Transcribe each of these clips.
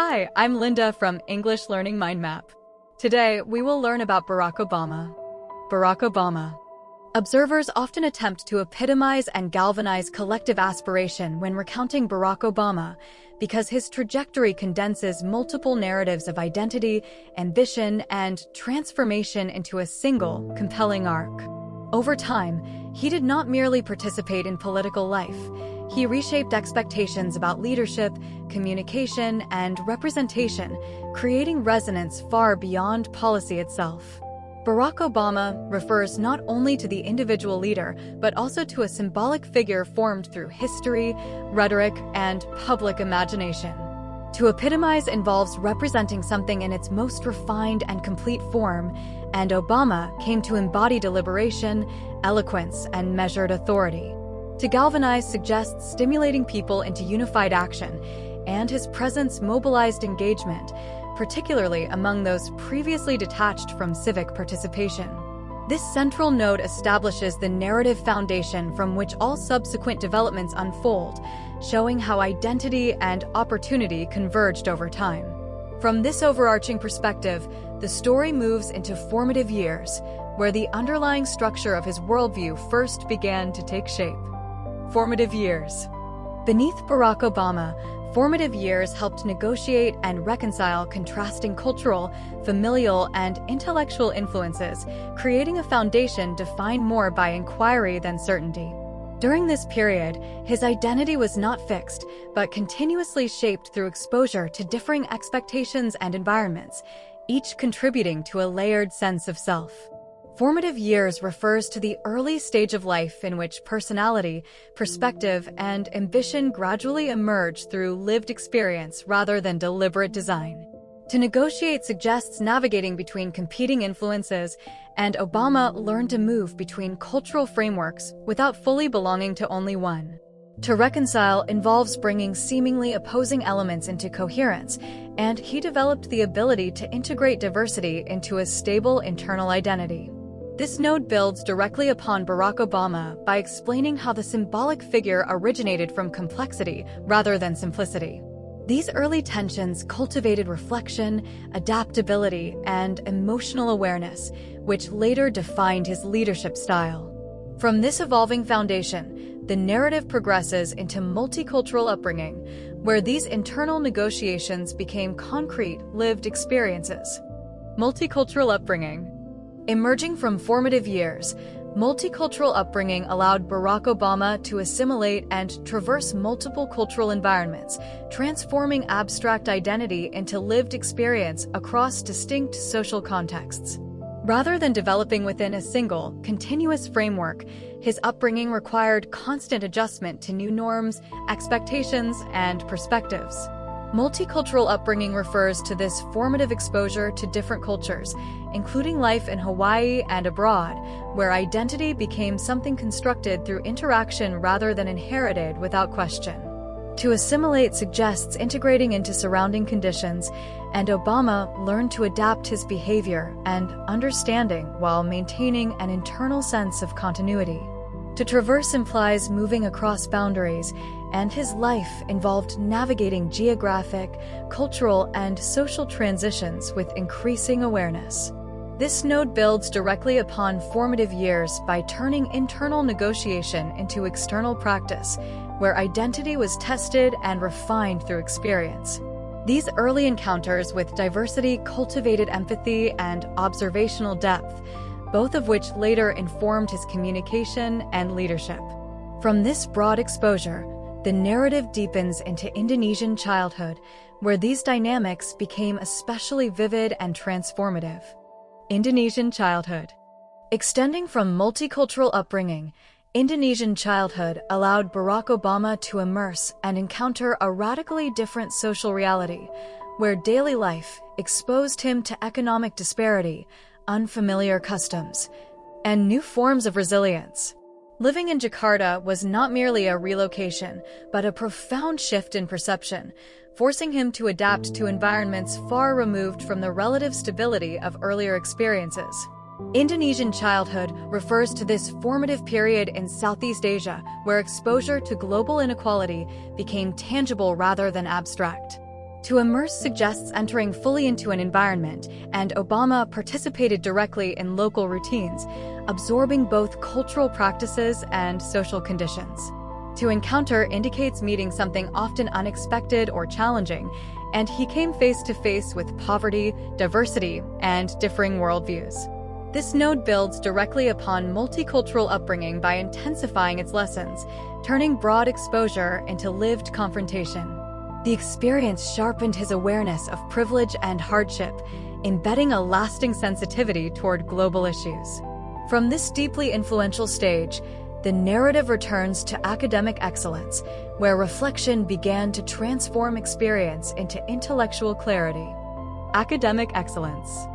Hi, I'm Linda from English Learning Mind Map. Today, we will learn about Barack Obama. Barack Obama. Observers often attempt to epitomize and galvanize collective aspiration when recounting Barack Obama because his trajectory condenses multiple narratives of identity, ambition, and transformation into a single, compelling arc. Over time, he did not merely participate in political life. He reshaped expectations about leadership, communication, and representation, creating resonance far beyond policy itself. Barack Obama refers not only to the individual leader, but also to a symbolic figure formed through history, rhetoric, and public imagination. To epitomize involves representing something in its most refined and complete form, and Obama came to embody deliberation, eloquence, and measured authority. To galvanize suggests stimulating people into unified action, and his presence mobilized engagement, particularly among those previously detached from civic participation. This central node establishes the narrative foundation from which all subsequent developments unfold, showing how identity and opportunity converged over time. From this overarching perspective, the story moves into formative years, where the underlying structure of his worldview first began to take shape. Formative years. Beneath Barack Obama, formative years helped negotiate and reconcile contrasting cultural, familial, and intellectual influences, creating a foundation defined more by inquiry than certainty. During this period, his identity was not fixed, but continuously shaped through exposure to differing expectations and environments, each contributing to a layered sense of self. Formative years refers to the early stage of life in which personality, perspective, and ambition gradually emerge through lived experience rather than deliberate design. To negotiate suggests navigating between competing influences, and Obama learned to move between cultural frameworks without fully belonging to only one. To reconcile involves bringing seemingly opposing elements into coherence, and he developed the ability to integrate diversity into a stable internal identity. This node builds directly upon Barack Obama by explaining how the symbolic figure originated from complexity rather than simplicity. These early tensions cultivated reflection, adaptability, and emotional awareness, which later defined his leadership style. From this evolving foundation, the narrative progresses into multicultural upbringing, where these internal negotiations became concrete, lived experiences. Multicultural upbringing. Emerging from formative years, multicultural upbringing allowed Barack Obama to assimilate and traverse multiple cultural environments, transforming abstract identity into lived experience across distinct social contexts. Rather than developing within a single, continuous framework, his upbringing required constant adjustment to new norms, expectations, and perspectives. Multicultural upbringing refers to this formative exposure to different cultures, including life in Hawaii and abroad, where identity became something constructed through interaction rather than inherited without question. To assimilate suggests integrating into surrounding conditions, and Obama learned to adapt his behavior and understanding while maintaining an internal sense of continuity. To traverse implies moving across boundaries, and his life involved navigating geographic, cultural, and social transitions with increasing awareness. This node builds directly upon formative years by turning internal negotiation into external practice, where identity was tested and refined through experience. These early encounters with diversity cultivated empathy and observational depth, both of which later informed his communication and leadership. From this broad exposure, the narrative deepens into Indonesian childhood, where these dynamics became especially vivid and transformative. Indonesian childhood. Extending from multicultural upbringing, Indonesian childhood allowed Barack Obama to immerse and encounter a radically different social reality, where daily life exposed him to economic disparity, unfamiliar customs, and new forms of resilience. Living in Jakarta was not merely a relocation, but a profound shift in perception, forcing him to adapt to environments far removed from the relative stability of earlier experiences. Indonesian childhood refers to this formative period in Southeast Asia, where exposure to global inequality became tangible rather than abstract. To immerse suggests entering fully into an environment, and Obama participated directly in local routines, absorbing both cultural practices and social conditions. To encounter indicates meeting something often unexpected or challenging, and he came face to face with poverty, diversity, and differing worldviews. This node builds directly upon multicultural upbringing by intensifying its lessons, turning broad exposure into lived confrontation. The experience sharpened his awareness of privilege and hardship, embedding a lasting sensitivity toward global issues. From this deeply influential stage, the narrative returns to academic excellence, where reflection began to transform experience into intellectual clarity. Academic excellence.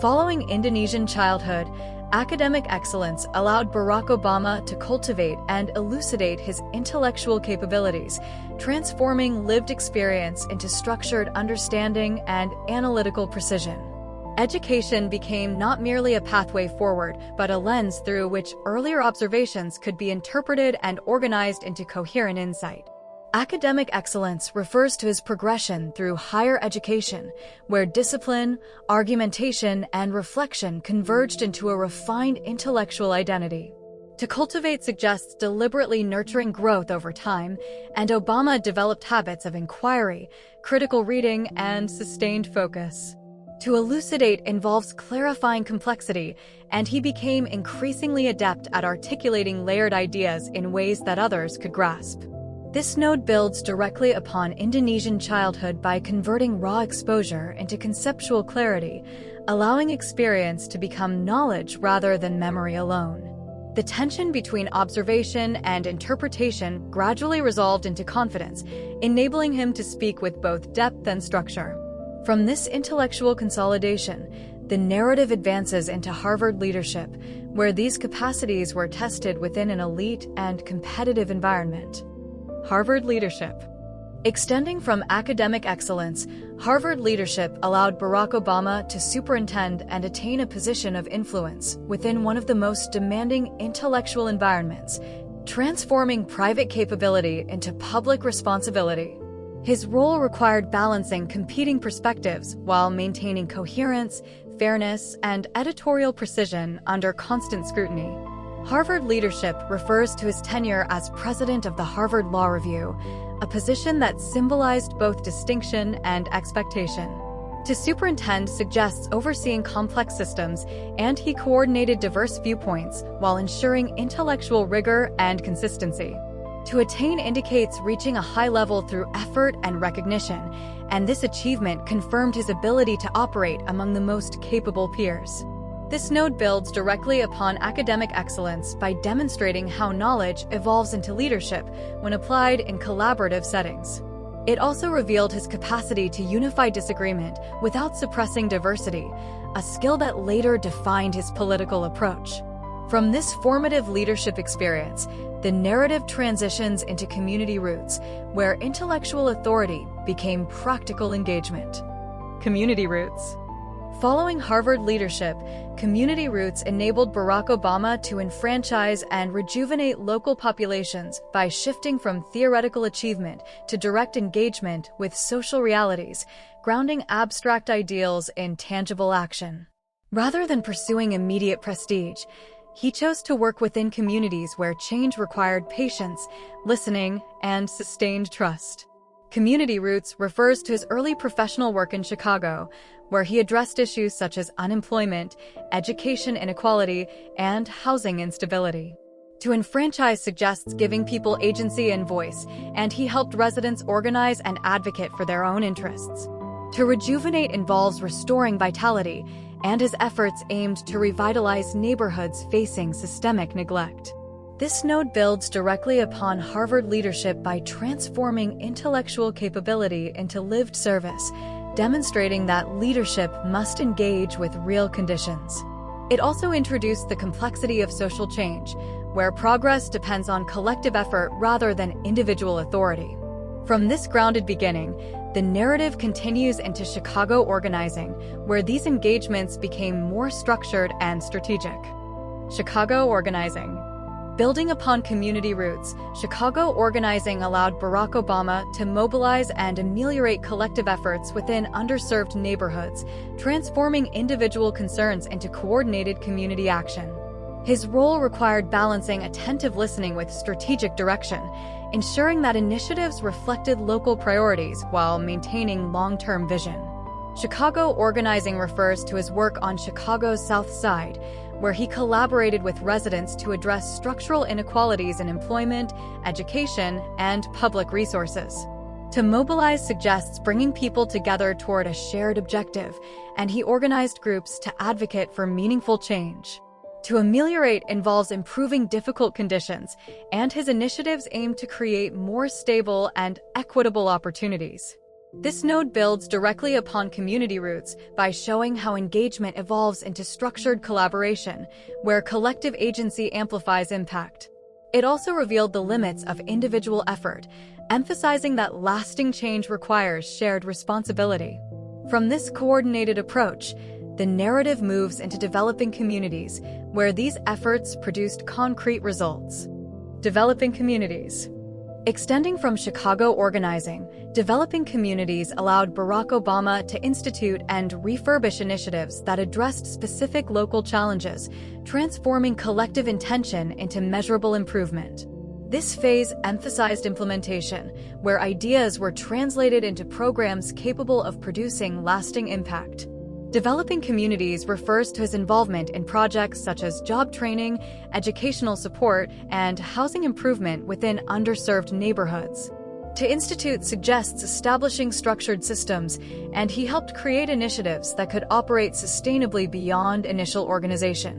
Following Indonesian childhood, academic excellence allowed Barack Obama to cultivate and elucidate his intellectual capabilities, transforming lived experience into structured understanding and analytical precision. Education became not merely a pathway forward, but a lens through which earlier observations could be interpreted and organized into coherent insight. Academic excellence refers to his progression through higher education, where discipline, argumentation, and reflection converged into a refined intellectual identity. To cultivate suggests deliberately nurturing growth over time, and Obama developed habits of inquiry, critical reading, and sustained focus. To elucidate involves clarifying complexity, and he became increasingly adept at articulating layered ideas in ways that others could grasp. This node builds directly upon Indonesian childhood by converting raw exposure into conceptual clarity, allowing experience to become knowledge rather than memory alone. The tension between observation and interpretation gradually resolved into confidence, enabling him to speak with both depth and structure. From this intellectual consolidation, the narrative advances into Harvard leadership, where these capacities were tested within an elite and competitive environment. Harvard leadership. Extending from academic excellence, Harvard leadership allowed Barack Obama to superintend and attain a position of influence within one of the most demanding intellectual environments, transforming private capability into public responsibility. His role required balancing competing perspectives while maintaining coherence, fairness, and editorial precision under constant scrutiny. Harvard leadership refers to his tenure as president of the Harvard Law Review, a position that symbolized both distinction and expectation. To superintend suggests overseeing complex systems, and he coordinated diverse viewpoints while ensuring intellectual rigor and consistency. To attain indicates reaching a high level through effort and recognition, and this achievement confirmed his ability to operate among the most capable peers. This node builds directly upon academic excellence by demonstrating how knowledge evolves into leadership when applied in collaborative settings. It also revealed his capacity to unify disagreement without suppressing diversity, a skill that later defined his political approach. From this formative leadership experience, the narrative transitions into community roots, where intellectual authority became practical engagement. Community roots. Following Harvard leadership, community roots enabled Barack Obama to enfranchise and rejuvenate local populations by shifting from theoretical achievement to direct engagement with social realities, grounding abstract ideals in tangible action. Rather than pursuing immediate prestige, he chose to work within communities where change required patience, listening, and sustained trust. Community roots refers to his early professional work in Chicago, where he addressed issues such as unemployment, education inequality, and housing instability. To enfranchise suggests giving people agency and voice, and he helped residents organize and advocate for their own interests. To rejuvenate involves restoring vitality, and his efforts aimed to revitalize neighborhoods facing systemic neglect. This node builds directly upon Harvard leadership by transforming intellectual capability into lived service, demonstrating that leadership must engage with real conditions. It also introduced the complexity of social change, where progress depends on collective effort rather than individual authority. From this grounded beginning, the narrative continues into Chicago organizing, where these engagements became more structured and strategic. Chicago organizing. Building upon community roots, Chicago organizing allowed Barack Obama to mobilize and ameliorate collective efforts within underserved neighborhoods, transforming individual concerns into coordinated community action. His role required balancing attentive listening with strategic direction, ensuring that initiatives reflected local priorities while maintaining long-term vision. Chicago organizing refers to his work on Chicago's South Side, where he collaborated with residents to address structural inequalities in employment, education, and public resources. To mobilize suggests bringing people together toward a shared objective, and he organized groups to advocate for meaningful change. To ameliorate involves improving difficult conditions, and his initiatives aim to create more stable and equitable opportunities. This node builds directly upon community roots by showing how engagement evolves into structured collaboration, where collective agency amplifies impact. It also revealed the limits of individual effort, emphasizing that lasting change requires shared responsibility. From this coordinated approach, the narrative moves into developing communities, where these efforts produced concrete results. Developing communities. Extending from Chicago organizing, developing communities allowed Barack Obama to institute and refurbish initiatives that addressed specific local challenges, transforming collective intention into measurable improvement. This phase emphasized implementation, where ideas were translated into programs capable of producing lasting impact. Developing communities refers to his involvement in projects such as job training, educational support, and housing improvement within underserved neighborhoods. To institute suggests establishing structured systems, and he helped create initiatives that could operate sustainably beyond initial organization.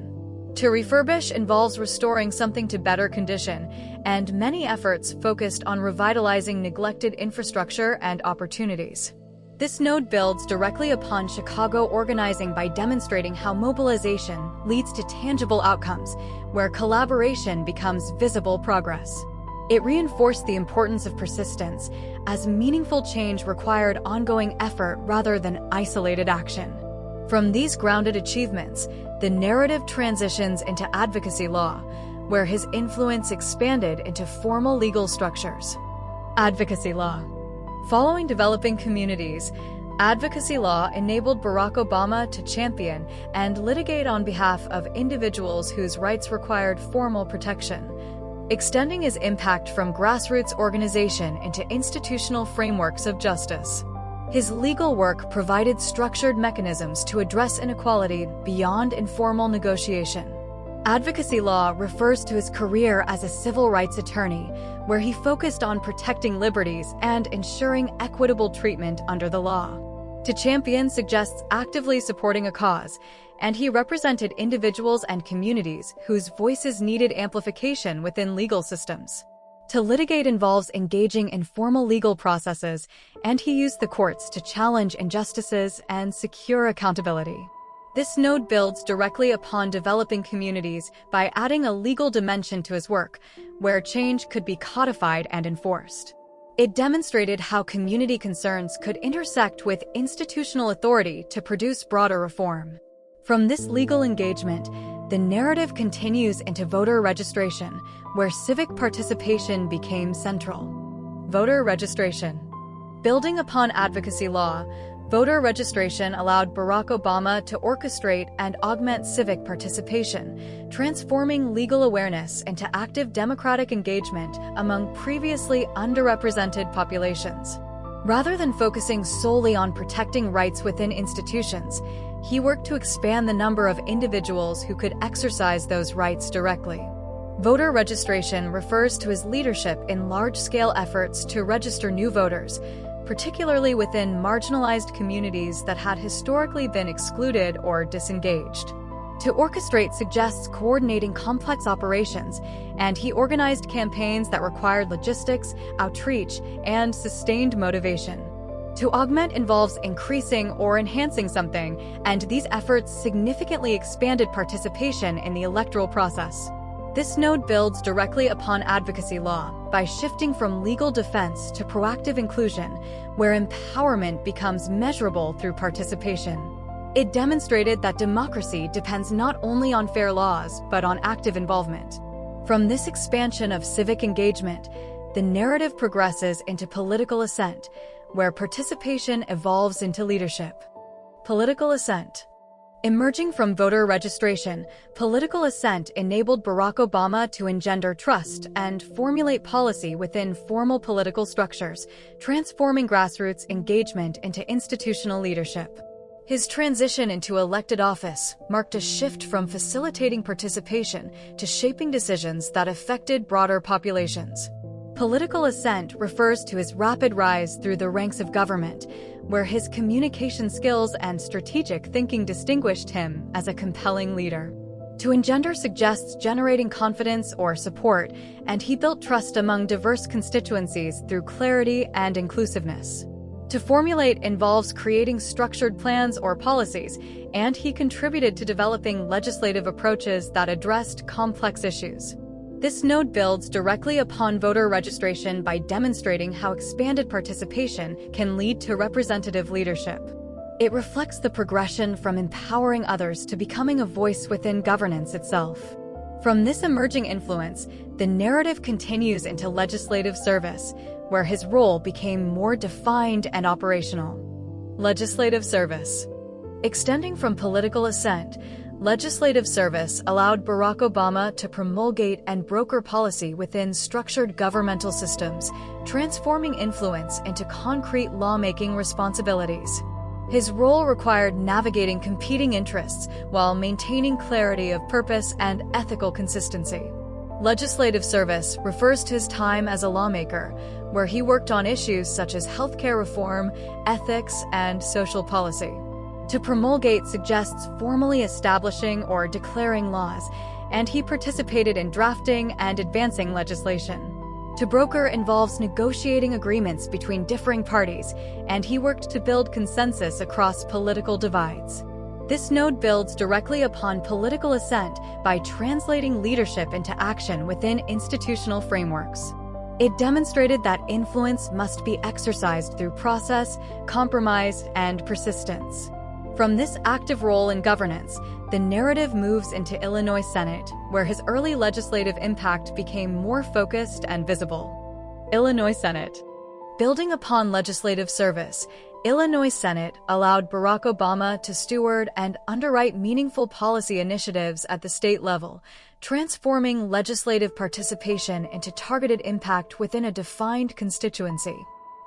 To refurbish involves restoring something to better condition, and many efforts focused on revitalizing neglected infrastructure and opportunities. This node builds directly upon Chicago organizing by demonstrating how mobilization leads to tangible outcomes, where collaboration becomes visible progress. It reinforced the importance of persistence, as meaningful change required ongoing effort rather than isolated action. From these grounded achievements, the narrative transitions into advocacy law, where his influence expanded into formal legal structures. Advocacy law. Following developing communities, advocacy law enabled Barack Obama to champion and litigate on behalf of individuals whose rights required formal protection, extending his impact from grassroots organization into institutional frameworks of justice. His legal work provided structured mechanisms to address inequality beyond informal negotiation. Advocacy law refers to his career as a civil rights attorney, where he focused on protecting liberties and ensuring equitable treatment under the law. To champion suggests actively supporting a cause, and he represented individuals and communities whose voices needed amplification within legal systems. To litigate involves engaging in formal legal processes, and he used the courts to challenge injustices and secure accountability. This node builds directly upon developing communities by adding a legal dimension to his work, where change could be codified and enforced. It demonstrated how community concerns could intersect with institutional authority to produce broader reform. From this legal engagement, the narrative continues into voter registration, where civic participation became central. Voter registration. Building upon advocacy law, voter registration allowed Barack Obama to orchestrate and augment civic participation, transforming legal awareness into active democratic engagement among previously underrepresented populations. Rather than focusing solely on protecting rights within institutions, he worked to expand the number of individuals who could exercise those rights directly. Voter registration refers to his leadership in large-scale efforts to register new voters, particularly within marginalized communities that had historically been excluded or disengaged. To orchestrate suggests coordinating complex operations, and he organized campaigns that required logistics, outreach, and sustained motivation. To augment involves increasing or enhancing something, and these efforts significantly expanded participation in the electoral process. This node builds directly upon advocacy law by shifting from legal defense to proactive inclusion, where empowerment becomes measurable through participation. It demonstrated that democracy depends not only on fair laws, but on active involvement. From this expansion of civic engagement, the narrative progresses into political assent, where participation evolves into leadership. Political assent. Emerging from voter registration, political assent enabled Barack Obama to engender trust and formulate policy within formal political structures, transforming grassroots engagement into institutional leadership. His transition into elected office marked a shift from facilitating participation to shaping decisions that affected broader populations. Political assent refers to his rapid rise through the ranks of government, where his communication skills and strategic thinking distinguished him as a compelling leader. To engender suggests generating confidence or support, and he built trust among diverse constituencies through clarity and inclusiveness. To formulate involves creating structured plans or policies, and he contributed to developing legislative approaches that addressed complex issues. This node builds directly upon voter registration by demonstrating how expanded participation can lead to representative leadership. It reflects the progression from empowering others to becoming a voice within governance itself. From this emerging influence, the narrative continues into legislative service, where his role became more defined and operational. Legislative service. Extending from political assent, legislative service allowed Barack Obama to promulgate and broker policy within structured governmental systems, transforming influence into concrete lawmaking responsibilities. His role required navigating competing interests while maintaining clarity of purpose and ethical consistency. Legislative service refers to his time as a lawmaker, where he worked on issues such as healthcare reform, ethics, and social policy. To promulgate suggests formally establishing or declaring laws, and he participated in drafting and advancing legislation. To broker involves negotiating agreements between differing parties, and he worked to build consensus across political divides. This node builds directly upon political assent by translating leadership into action within institutional frameworks. It demonstrated that influence must be exercised through process, compromise, and persistence. From this active role in governance, the narrative moves into Illinois Senate, where his early legislative impact became more focused and visible. Illinois Senate. Building upon legislative service, Illinois Senate allowed Barack Obama to steward and underwrite meaningful policy initiatives at the state level, transforming legislative participation into targeted impact within a defined constituency.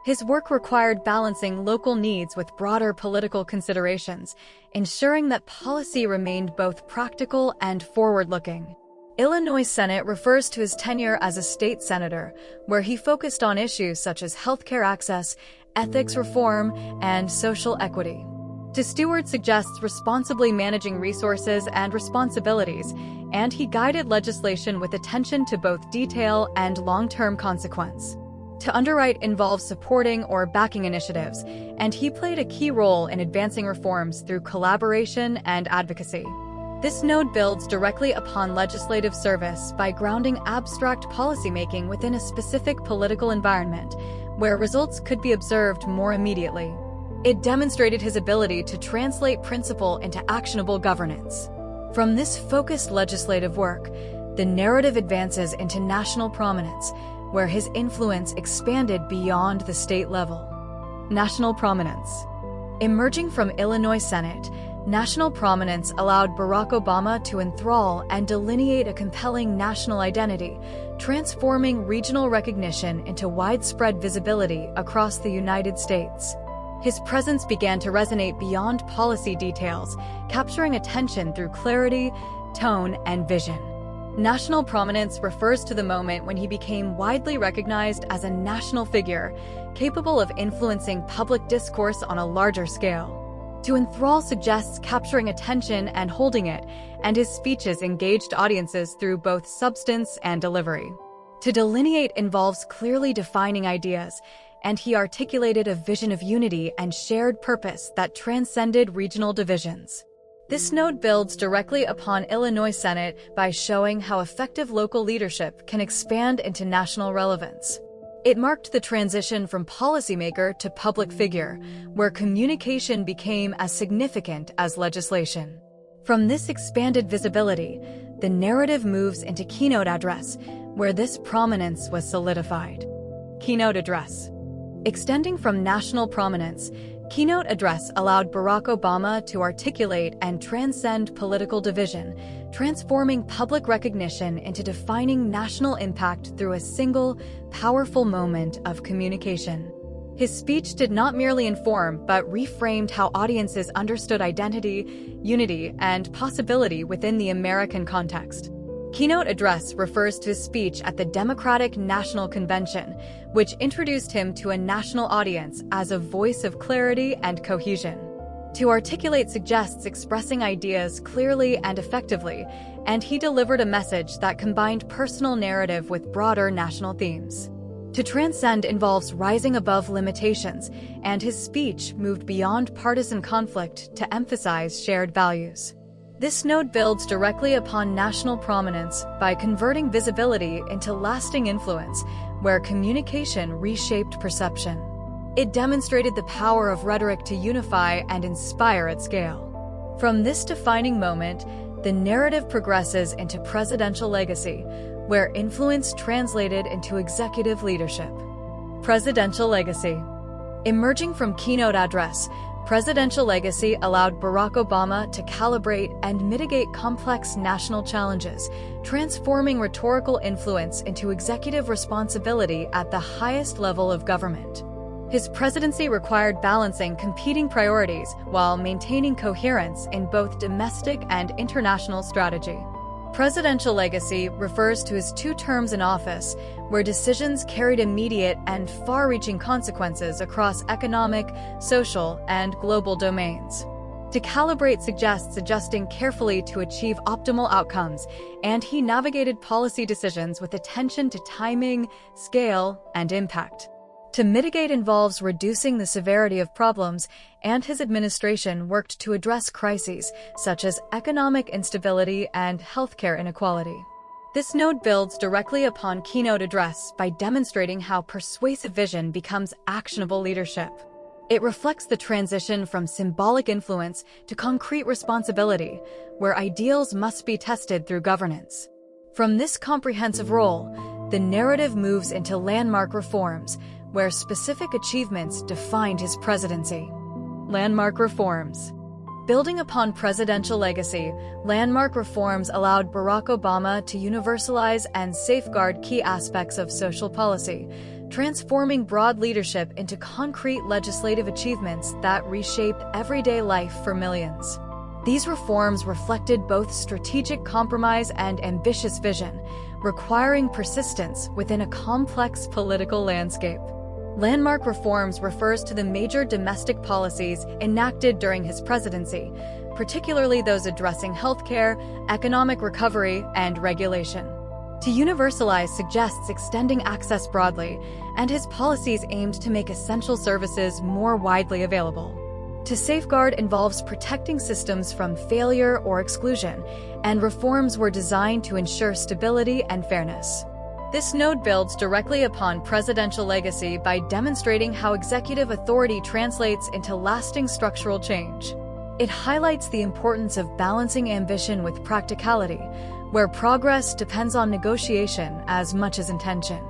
His work required balancing local needs with broader political considerations, ensuring that policy remained both practical and forward-looking. Illinois Senate refers to his tenure as a state senator, where he focused on issues such as healthcare access, ethics reform, and social equity. To steward suggests responsibly managing resources and responsibilities, and he guided legislation with attention to both detail and long-term consequence. To underwrite involves supporting or backing initiatives, and he played a key role in advancing reforms through collaboration and advocacy. This node builds directly upon legislative service by grounding abstract policymaking within a specific political environment, where results could be observed more immediately. It demonstrated his ability to translate principle into actionable governance. From this focused legislative work, the narrative advances into national prominence, where his influence expanded beyond the state level. National prominence. Emerging from Illinois Senate, national prominence allowed Barack Obama to enthrall and delineate a compelling national identity, transforming regional recognition into widespread visibility across the United States. His presence began to resonate beyond policy details, capturing attention through clarity, tone, and vision. National prominence refers to the moment when he became widely recognized as a national figure, capable of influencing public discourse on a larger scale. To enthrall suggests capturing attention and holding it, and his speeches engaged audiences through both substance and delivery. To delineate involves clearly defining ideas, and he articulated a vision of unity and shared purpose that transcended regional divisions. This node builds directly upon Illinois Senate by showing how effective local leadership can expand into national relevance. It marked the transition from policymaker to public figure, where communication became as significant as legislation. From this expanded visibility, the narrative moves into keynote address, where this prominence was solidified. Keynote address. Extending from national prominence, keynote address allowed Barack Obama to articulate and transcend political division, transforming public recognition into defining national impact through a single, powerful moment of communication. His speech did not merely inform, but reframed how audiences understood identity, unity, and possibility within the American context. Keynote address refers to his speech at the Democratic National Convention, which introduced him to a national audience as a voice of clarity and cohesion. To articulate suggests expressing ideas clearly and effectively, and he delivered a message that combined personal narrative with broader national themes. To transcend involves rising above limitations, and his speech moved beyond partisan conflict to emphasize shared values. This note builds directly upon national prominence by converting visibility into lasting influence, where communication reshaped perception. It demonstrated the power of rhetoric to unify and inspire at scale. From this defining moment, the narrative progresses into presidential legacy, where influence translated into executive leadership. Presidential legacy. Emerging from keynote address, presidential legacy allowed Barack Obama to calibrate and mitigate complex national challenges, transforming rhetorical influence into executive responsibility at the highest level of government. His presidency required balancing competing priorities while maintaining coherence in both domestic and international strategy. Presidential legacy refers to his 2 terms in office, where decisions carried immediate and far-reaching consequences across economic, social, and global domains. To calibrate suggests adjusting carefully to achieve optimal outcomes, and he navigated policy decisions with attention to timing, scale, and impact. To mitigate involves reducing the severity of problems, and his administration worked to address crises such as economic instability and healthcare inequality. This note builds directly upon keynote address by demonstrating how persuasive vision becomes actionable leadership. It reflects the transition from symbolic influence to concrete responsibility, where ideals must be tested through governance. From this comprehensive role, the narrative moves into landmark reforms, where specific achievements defined his presidency. Landmark reforms. Building upon presidential legacy, landmark reforms allowed Barack Obama to universalize and safeguard key aspects of social policy, transforming broad leadership into concrete legislative achievements that reshaped everyday life for millions. These reforms reflected both strategic compromise and ambitious vision, requiring persistence within a complex political landscape. Landmark reforms refers to the major domestic policies enacted during his presidency, particularly those addressing healthcare, economic recovery, and regulation. To universalize suggests extending access broadly, and his policies aimed to make essential services more widely available. To safeguard involves protecting systems from failure or exclusion, and reforms were designed to ensure stability and fairness. This note builds directly upon presidential legacy by demonstrating how executive authority translates into lasting structural change. It highlights the importance of balancing ambition with practicality, where progress depends on negotiation as much as intention.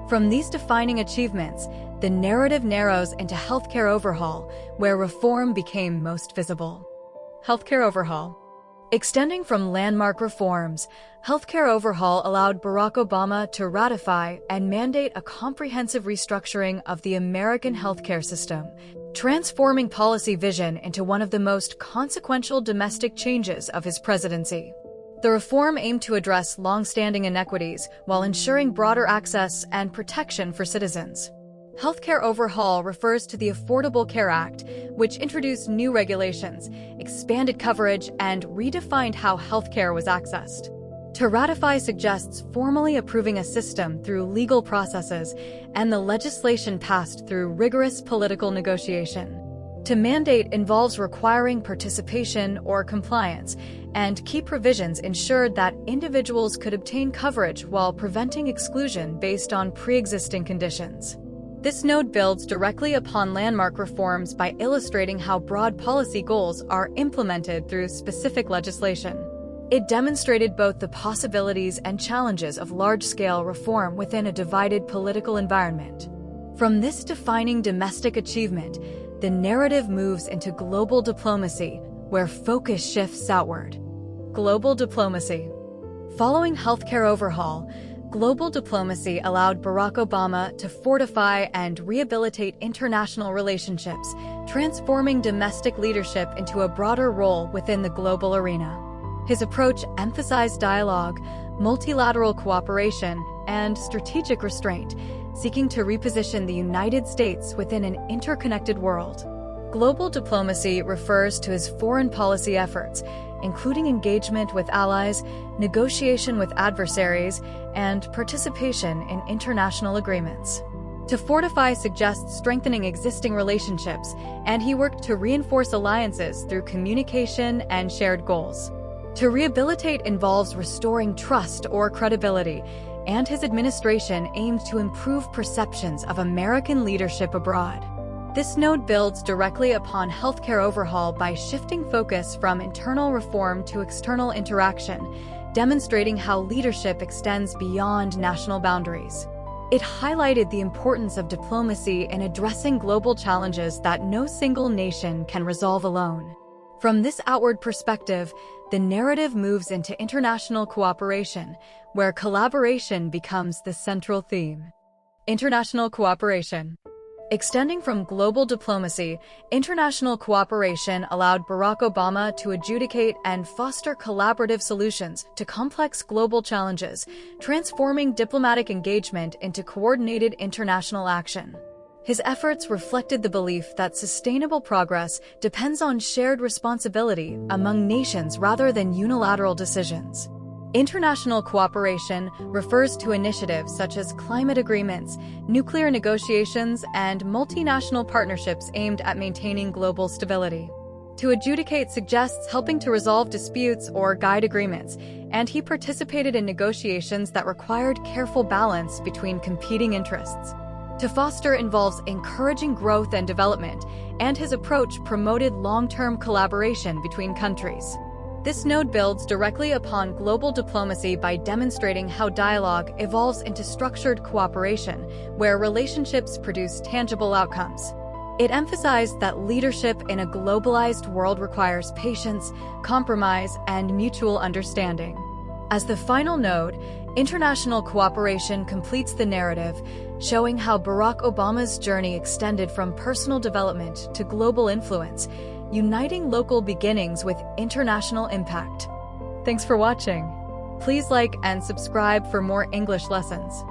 From these defining achievements, the narrative narrows into healthcare overhaul, where reform became most visible. Healthcare overhaul. Extending from landmark reforms, healthcare overhaul allowed Barack Obama to ratify and mandate a comprehensive restructuring of the American healthcare system, transforming policy vision into one of the most consequential domestic changes of his presidency. The reform aimed to address long-standing inequities while ensuring broader access and protection for citizens. Healthcare overhaul refers to the Affordable Care Act, which introduced new regulations, expanded coverage, and redefined how healthcare was accessed. To ratify suggests formally approving a system through legal processes, and the legislation passed through rigorous political negotiation. To mandate involves requiring participation or compliance, and key provisions ensured that individuals could obtain coverage while preventing exclusion based on pre-existing conditions. This note builds directly upon landmark reforms by illustrating how broad policy goals are implemented through specific legislation. It demonstrated both the possibilities and challenges of large-scale reform within a divided political environment. From this defining domestic achievement, the narrative moves into global diplomacy, where focus shifts outward. Global diplomacy. Following healthcare overhaul, global diplomacy allowed Barack Obama to fortify and rehabilitate international relationships, transforming domestic leadership into a broader role within the global arena. His approach emphasized dialogue, multilateral cooperation, and strategic restraint, seeking to reposition the United States within an interconnected world. Global diplomacy refers to his foreign policy efforts, including engagement with allies, negotiation with adversaries, and participation in international agreements. To fortify suggests strengthening existing relationships, and he worked to reinforce alliances through communication and shared goals. To rehabilitate involves restoring trust or credibility, and his administration aimed to improve perceptions of American leadership abroad. This note builds directly upon healthcare overhaul by shifting focus from internal reform to external interaction, demonstrating how leadership extends beyond national boundaries. It highlighted the importance of diplomacy in addressing global challenges that no single nation can resolve alone. From this outward perspective, the narrative moves into international cooperation, where collaboration becomes the central theme. International cooperation. Extending from global diplomacy, international cooperation allowed Barack Obama to adjudicate and foster collaborative solutions to complex global challenges, transforming diplomatic engagement into coordinated international action. His efforts reflected the belief that sustainable progress depends on shared responsibility among nations rather than unilateral decisions. International cooperation refers to initiatives such as climate agreements, nuclear negotiations, and multinational partnerships aimed at maintaining global stability. To adjudicate suggests helping to resolve disputes or guide agreements, and he participated in negotiations that required careful balance between competing interests. To foster involves encouraging growth and development, and his approach promoted long-term collaboration between countries. This node builds directly upon global diplomacy by demonstrating how dialogue evolves into structured cooperation, where relationships produce tangible outcomes. It emphasized that leadership in a globalized world requires patience, compromise, and mutual understanding. As the final node, international cooperation completes the narrative, showing how Barack Obama's journey extended from personal development to global influence, uniting local beginnings with international impact. Thanks for watching. Please like and subscribe for more English lessons.